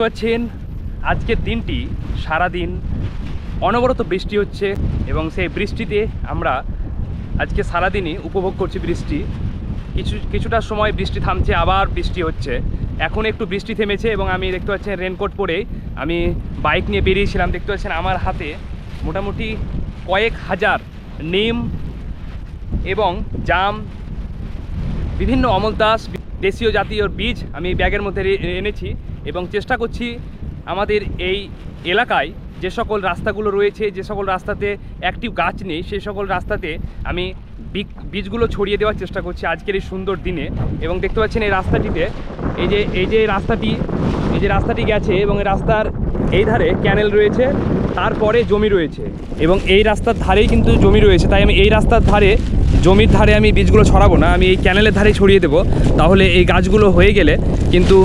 পাচ্ছেন আজকের দিনটি সারাদিন অনবরত বৃষ্টি হচ্ছে এবং সেই বৃষ্টিতে আমরা আজকে সারাদিনই উপভোগ করছি বৃষ্টি। কিছুটা সময় বৃষ্টি থামছে, আবার বৃষ্টি হচ্ছে। এখন একটু বৃষ্টি থেমেছে এবং আমি দেখতে পাচ্ছেন রেনকোট পরে আমি বাইক নিয়ে বেরিয়েছিলাম। দেখতে পাচ্ছেন আমার হাতে মোটামুটি কয়েক হাজার নিম এবং জাম, বিভিন্ন অমলতাস, দেশীয় জাতীয় বীজ আমি ব্যাগের মধ্যে এনেছি এবং চেষ্টা করছি আমাদের এই এলাকায় যে সকল রাস্তাগুলো রয়েছে, যে সকল রাস্তাতে অ্যাক্টিভ গাছ নেই, সেই সকল রাস্তাতে আমি বীজগুলো ছড়িয়ে দেওয়ার চেষ্টা করছি আজকের এই সুন্দর দিনে। এবং দেখতে পাচ্ছেন এই রাস্তাটিতে এই যে রাস্তাটি গেছে এবং এই রাস্তার এই ধারে ক্যানেল রয়েছে, তারপরে জমি রয়েছে এবং এই রাস্তার ধারেই কিন্তু জমি রয়েছে। তাই আমি এই রাস্তার ধারে, জমির ধারে আমি বীজগুলো ছড়াবো না, আমি এই ক্যানেলের ধারেই ছড়িয়ে দেবো। তাহলে এই গাছগুলো হয়ে গেলে কিন্তু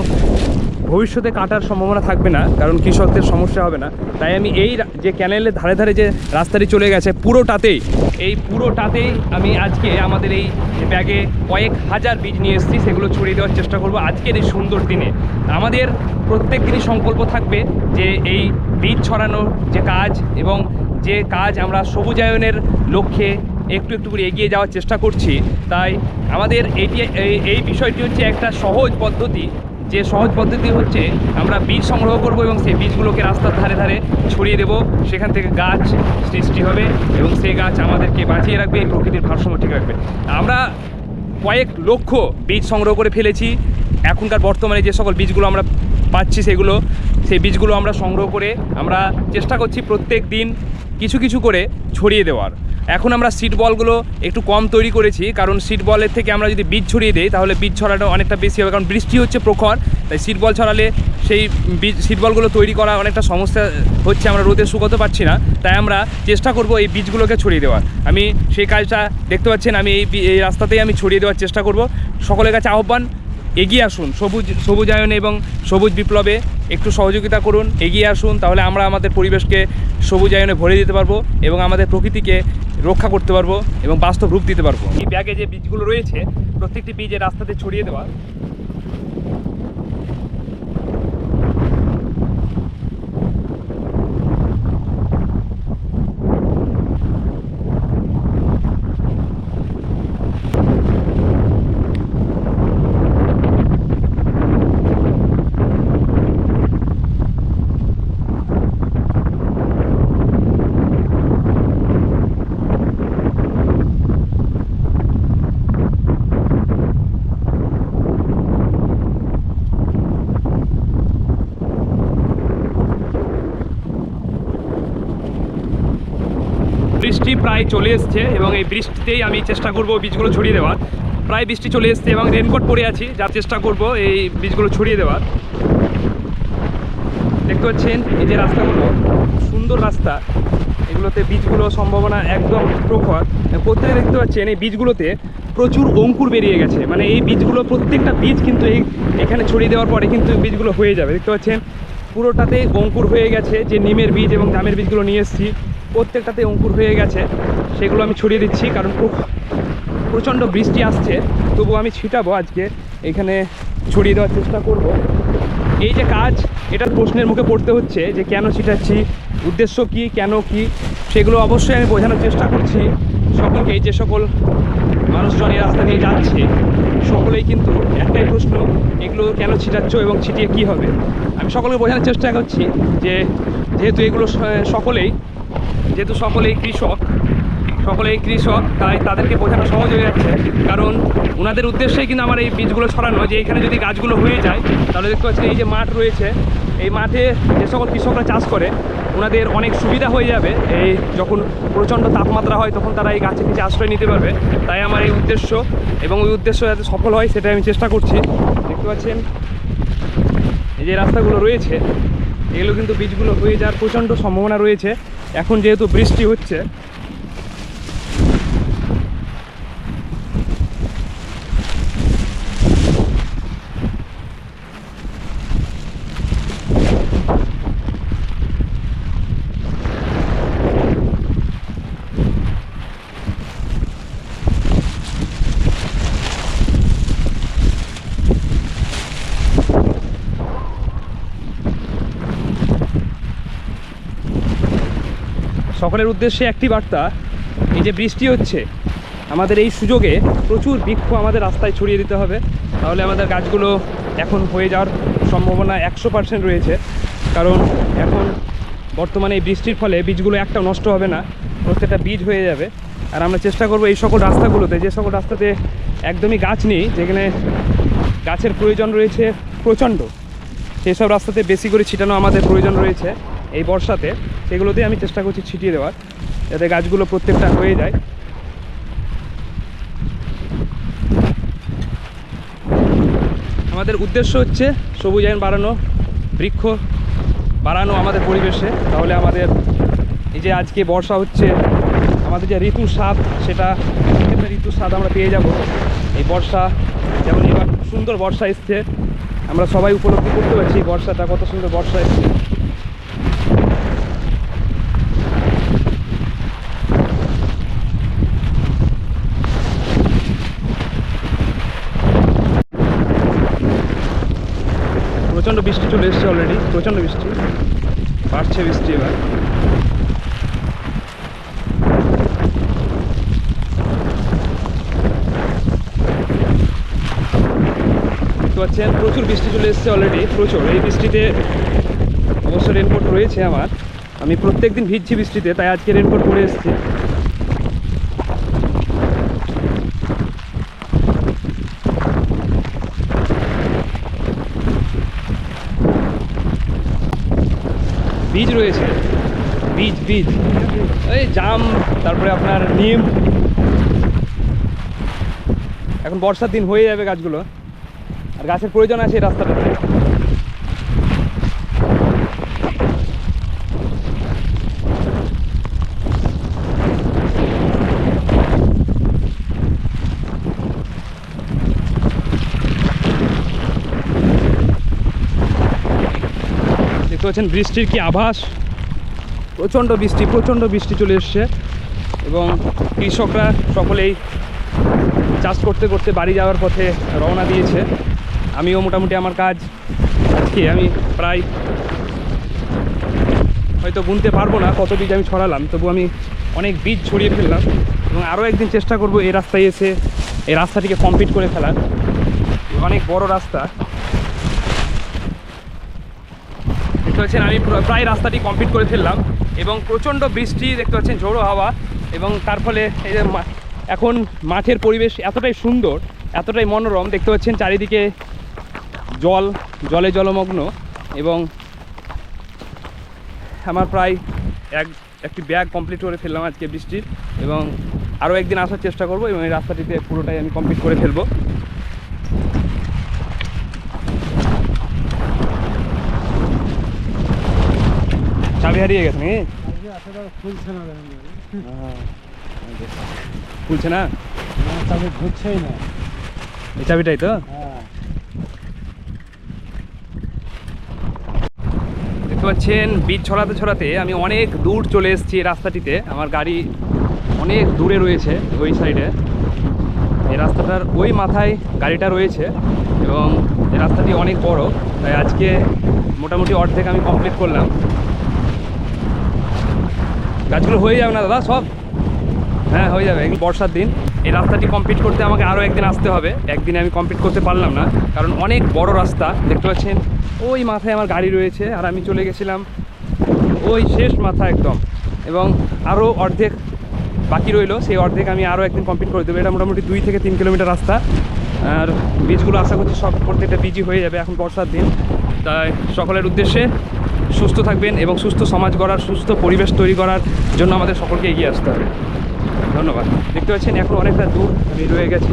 ভবিষ্যতে কাটার সম্ভাবনা থাকবে না, কারণ কৃষকদের সমস্যা হবে না। তাই আমি এই যে ক্যানেলের ধারে ধারে যে রাস্তাটি চলে গেছে পুরোটাতেই আমি আজকে আমাদের এই ব্যাগে কয়েক হাজার বীজ নিয়ে এসেছি, সেগুলো ছড়িয়ে দেওয়ার চেষ্টা করব আজকের এই সুন্দর দিনে। আমাদের প্রত্যেক দিনই সংকল্প থাকবে যে এই বীজ ছড়ানোর যে কাজ এবং যে কাজ আমরা সবুজায়নের লক্ষ্যে একটু একটু করে এগিয়ে যাওয়ার চেষ্টা করছি। তাই আমাদের এই বিষয়টি হচ্ছে একটা সহজ পদ্ধতি, যে সহজ পদ্ধতি হচ্ছে আমরা বীজ সংগ্রহ করব এবং সেই বীজগুলোকে রাস্তার ধারে ধারে ছড়িয়ে দেব। সেখান থেকে গাছ সৃষ্টি হবে এবং সেই গাছ আমাদেরকে বাঁচিয়ে রাখবে, এই প্রকৃতির ভারসাম্য ঠিক রাখবে। আমরা কয়েক লক্ষ বীজ সংগ্রহ করে ফেলেছি। এখনকার বর্তমানে যে সকল বীজগুলো আমরা পাচ্ছি সেই বীজগুলো আমরা সংগ্রহ করে আমরা চেষ্টা করছি প্রত্যেক দিন কিছু কিছু করে ছড়িয়ে দেওয়ার। এখন আমরা সিড বলগুলো একটু কম তৈরি করেছি, কারণ সিড বলের থেকে আমরা যদি বীজ ছড়িয়ে দিই তাহলে বীজ ছড়ানো অনেকটা বেশি হবে, কারণ বৃষ্টি হচ্ছে প্রখর। তাই সিড বল ছড়ালে সেই সিড বলগুলো তৈরি করা অনেকটা সমস্যা হচ্ছে, আমরা রোদে শুকোতে পারছি না। তাই আমরা চেষ্টা করব এই বীজগুলোকে ছড়িয়ে দেওয়ার। আমি সেই কাজটা দেখতে পাচ্ছেন, আমি এই রাস্তাতেই আমি ছড়িয়ে দেওয়ার চেষ্টা করব। সকলের কাছে আহ্বান, এগিয়ে আসুন, সবুজায়নে এবং সবুজ বিপ্লবে একটু সহযোগিতা করুন, এগিয়ে আসুন। তাহলে আমরা আমাদের পরিবেশকে সবুজায়নে ভরে দিতে পারবো এবং আমাদের প্রকৃতিকে রক্ষা করতে পারবো এবং বাস্তব রূপ দিতে পারবো। এই ব্যাগে যে বীজগুলো রয়েছে প্রত্যেকটি বীজ এই রাস্তাতে ছড়িয়ে দেওয়া। বৃষ্টি প্রায় চলে এসছে এবং এই বৃষ্টিতেই আমি চেষ্টা করব বীজগুলো ছড়িয়ে দেওয়ার। প্রায় বৃষ্টি চলে এসছে এবং রেনকোট পরে আছি, যার চেষ্টা করব এই বীজগুলো ছড়িয়ে দেওয়ার। দেখতে পাচ্ছেন এই যে রাস্তাগুলো, সুন্দর রাস্তা, এগুলোতে বীজগুলো সম্ভাবনা একদম প্রখর। প্রত্যেকে দেখতে পাচ্ছেন এই বীজগুলোতে প্রচুর অঙ্কুর বেরিয়ে গেছে, মানে এই বীজগুলো প্রত্যেকটা বীজ কিন্তু এখানে ছড়িয়ে দেওয়ার পরে কিন্তু বীজগুলো হয়ে যাবে। দেখতে পাচ্ছেন পুরোটাতে অঙ্কুর হয়ে গেছে। যে নিমের বীজ এবং জামের বীজগুলো নিয়ে এসেছি প্রত্যেকটাতে অঙ্কুর হয়ে গেছে, সেগুলো আমি ছড়িয়ে দিচ্ছি। কারণ প্রচণ্ড বৃষ্টি আসছে, তবু আমি ছিটাবো আজকে, এখানে ছড়িয়ে দেওয়ার চেষ্টা করব। এই যে কাজ, এটার প্রশ্নের মুখে পড়তে হচ্ছে যে কেন ছিটাচ্ছি, উদ্দেশ্য কি, কেন কি, সেগুলো অবশ্যই আমি বোঝানোর চেষ্টা করছি সকলকে। যে সকল মানুষজন এই রাস্তা দিয়ে যাচ্ছে সকলেই কিন্তু একটাই প্রশ্ন, এগুলো কেন ছিটাচ্ছ এবং ছিটিয়ে কি হবে। আমি সকলকে বোঝানোর চেষ্টা করছি যে যেহেতু এগুলো সকলেই কৃষক, তাই তাদেরকে বোঝানো সহজ হয়ে যাচ্ছে। কারণ ওনাদের উদ্দেশ্যেই কিন্তু আমার এই বীজগুলো ছড়ানো, যে এখানে যদি গাছগুলো হয়ে যায় তাহলে দেখতে পাচ্ছেন এই যে মাঠ রয়েছে, এই মাঠে যে সকল কৃষকরা চাষ করে ওনাদের অনেক সুবিধা হয়ে যাবে। এই যখন প্রচণ্ড তাপমাত্রা হয় তখন তারা এই গাছের নিচে আশ্রয় নিতে পারবে। তাই আমার এই উদ্দেশ্য, এবং ওই উদ্দেশ্য যাতে সফল হয় সেটাই আমি চেষ্টা করছি। দেখতে পাচ্ছেন এই যে রাস্তাগুলো রয়েছে, এগুলো কিন্তু বীজগুলো হয়ে যাওয়ার প্রচণ্ড সম্ভাবনা রয়েছে। এখন যেহেতু বৃষ্টি হচ্ছে, সকলের উদ্দেশ্যে একটি বার্তা, এই যে বৃষ্টি হচ্ছে আমাদের এই সুযোগে প্রচুর বৃক্ষ আমাদের রাস্তায় ছড়িয়ে দিতে হবে, তাহলে আমাদের গাছগুলো এখন হয়ে যাওয়ার সম্ভাবনা 100% রয়েছে। কারণ এখন বর্তমানে এই বৃষ্টির ফলে বীজগুলো একটাও নষ্ট হবে না, প্রত্যেকটা বীজ হয়ে যাবে। আর আমরা চেষ্টা করব এই সকল রাস্তাগুলোতে, যে সকল রাস্তাতে একদমই গাছ নেই, যেখানে গাছের প্রয়োজন রয়েছে প্রচণ্ড, সেই সব রাস্তাতে বেশি করে ছিটানো আমাদের প্রয়োজন রয়েছে এই বর্ষাতে, সেগুলোতে আমি চেষ্টা করছি ছিটিয়ে দেওয়ার, যাতে গাছগুলো প্রত্যেকটা হয়ে যায়। আমাদের উদ্দেশ্য হচ্ছে সবুজায়ন বাড়ানো, বৃক্ষ বাড়ানো আমাদের পরিবেশে, তাহলে আমাদের এই যে আজকে বর্ষা হচ্ছে, আমাদের যে ঋতুর স্বাদ, সেটা ঋতুর স্বাদ আমরা পেয়ে যাব। এই বর্ষা যেমন এবার খুব সুন্দর বর্ষা এসছে, আমরা সবাই উপলব্ধি করতে পারছি বর্ষাটা কত সুন্দর বর্ষা এসছে। প্রচণ্ড বৃষ্টি চলে এসছে অলরেডি, প্রচণ্ড বৃষ্টি, বাড়ছে বৃষ্টি এবার। দেখতে পাচ্ছেন প্রচুর বৃষ্টি চলে এসছে অলরেডি, প্রচুর। এই বৃষ্টিতে অবশ্য রেনকোট রয়েছে আমার, আমি প্রত্যেক দিন ভিজছি বৃষ্টিতে, তাই আজকে রেনকোট পরে এসেছি। বীজ রয়েছে, বীজ বীজ এই জাম, তারপরে আপনার নিম। এখন বর্ষার দিন হয়ে যাবে গাছগুলো, আর গাছের প্রয়োজন আছে এই রাস্তাটাতে। দেখতে পাচ্ছেন বৃষ্টির কি আভাস, প্রচণ্ড বৃষ্টি চলে এসছে, এবং কৃষকরা সকলেই চাষ করতে করতে বাড়ি যাওয়ার পথে রওনা দিয়েছে। আমিও মোটামুটি আমার কাজ আজকে আমি প্রায় হয়তো গুনতে পারবো না কত বীজ আমি ছড়ালাম, তবু আমি অনেক বীজ ছড়িয়ে ফেললাম, এবং আরও একদিন চেষ্টা করব এই রাস্তায় এসে এই রাস্তাটিকে কমপ্লিট করে ফেলার। অনেক বড় রাস্তা, দেখতে পাচ্ছেন আমি প্রায় রাস্তাটি কমপ্লিট করে ফেললাম, এবং প্রচণ্ড বৃষ্টি, দেখতে পাচ্ছেন ঝোড়ো হাওয়া, এবং তার ফলে এই যে এখন মাঠের পরিবেশ এতটাই সুন্দর, এতটাই মনোরম, দেখতে পাচ্ছেন চারিদিকে জলে জলমগ্ন, এবং আমার প্রায় একটি ব্যাগ কমপ্লিট করে ফেললাম আজকে বৃষ্টির, এবং আরও একদিন আসার চেষ্টা করব, এবং এই রাস্তাটিতে পুরোটাই আমি কমপ্লিট করে ফেলবো। চাবি হারিয়ে গেছে নাকি? খুলছে না, চাবি ঘুরছেই না, এই চাবিটাই তো। দেখতে পাচ্ছেন বীজ ছড়াতে ছড়াতে আমি অনেক দূর চলে এসেছি রাস্তাটিতে, আমার গাড়ি অনেক দূরে রয়েছে ওই সাইডে, এই রাস্তাটার ওই মাথায় গাড়িটা রয়েছে, এবং এই রাস্তাটি অনেক বড়, তাই আজকে মোটামুটি অর্ধেক আমি কমপ্লিট করলাম। গাছগুলো হয়ে যাবে না দাদা সব? হ্যাঁ হয়ে যাবে, এগুলো বর্ষার দিন। এই রাস্তাটি কমপ্লিট করতে আমাকে আরও একদিন আসতে হবে, একদিনে আমি কমপ্লিট করতে পারলাম না, কারণ অনেক বড় রাস্তা। দেখতে পাচ্ছেন ওই মাথায় আমার গাড়ি রয়েছে, আর আমি চলে গেছিলাম ওই শেষ মাথা একদম, এবং আরও অর্ধেক বাকি রইলো, সেই অর্ধেক আমি আরও একদিন কমপ্লিট করে দেবো। এটা মোটামুটি 2 থেকে 3 কিলোমিটার রাস্তা, আর বীজগুলো আশা করছি সব প্রত্যেকটা বীজই হয়ে যাবে এখন বর্ষার দিন। তাই সকলের উদ্দেশ্যে সুস্থ থাকবেন, এবং সুস্থ সমাজ গড়ার, সুস্থ পরিবেশ তৈরি করার জন্য আমাদের সকলকে এগিয়ে আসতে হবে। ধন্যবাদ। দেখতে পাচ্ছেন এখন অনেকটা দূর আমি রয়ে গেছি।